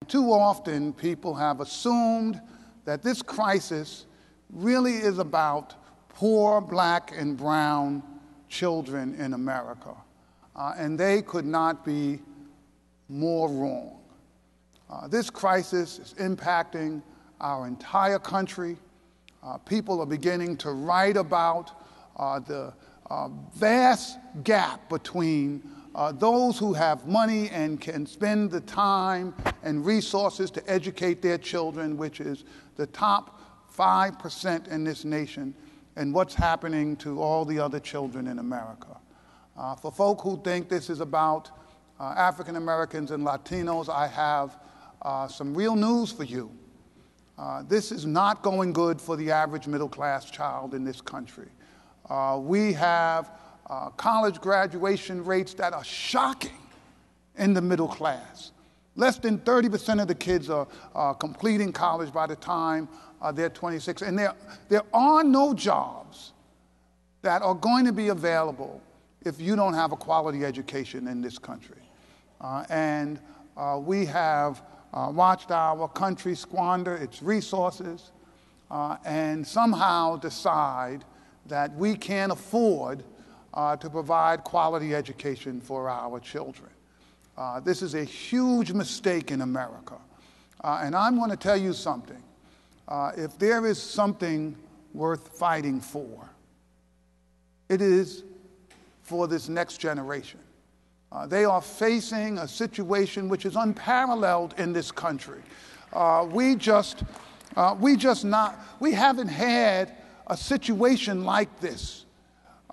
Too often, people have assumed that this crisis really is about poor black and brown children in America, and they could not be more wrong. This crisis is impacting our entire country. People are beginning to write about the vast gap between those who have money and can spend the time and resources to educate their children, which is the top 5% in this nation, and what's happening to all the other children in America. For folk who think this is about African Americans and Latinos, I have some real news for you. This is not going good for the average middle-class child in this country. We have college graduation rates that are shocking in the middle class. Less than 30% of the kids are completing college by the time they're 26. And there are no jobs that are going to be available if you don't have a quality education in this country. We have watched our country squander its resources and somehow decide that we can't afford to provide quality education for our children. This is a huge mistake in America. And I'm going to tell you something. If there is something worth fighting for, it is for this next generation. They are facing a situation which is unparalleled in this country. We haven't had a situation like this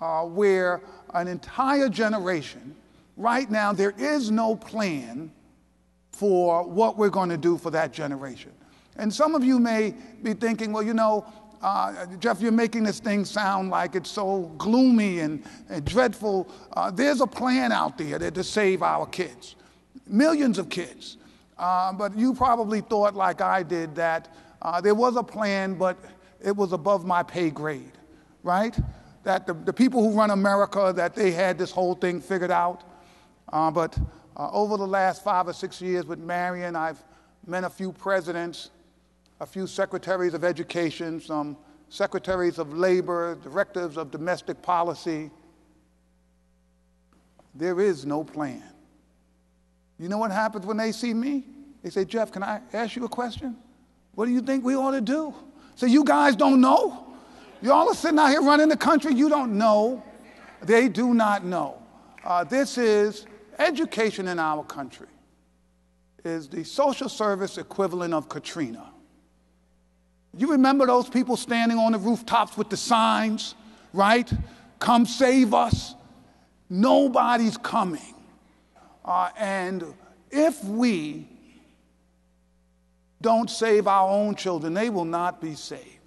where an entire generation, right now there is no plan for what we're going to do for that generation. And some of you may be thinking, well, you know, Jeff, you're making this thing sound like it's so gloomy and dreadful. There's a plan out there to save our kids, millions of kids. But you probably thought, like I did, that there was a plan, but it was above my pay grade, right? That the people who run America, that they had this whole thing figured out. But over the last 5 or 6 years with Marion, I've met a few presidents, a few secretaries of education, some secretaries of labor, directors of domestic policy. There is no plan. You know what happens when they see me? They say, Jeff, can I ask you a question? What do you think we ought to do? So you guys don't know? Y'all are sitting out here running the country, you don't know. They do not know. This is education in our country is the social service equivalent of Katrina. You remember those people standing on the rooftops with the signs, right? Come save us. Nobody's coming. And if we don't save our own children, they will not be saved.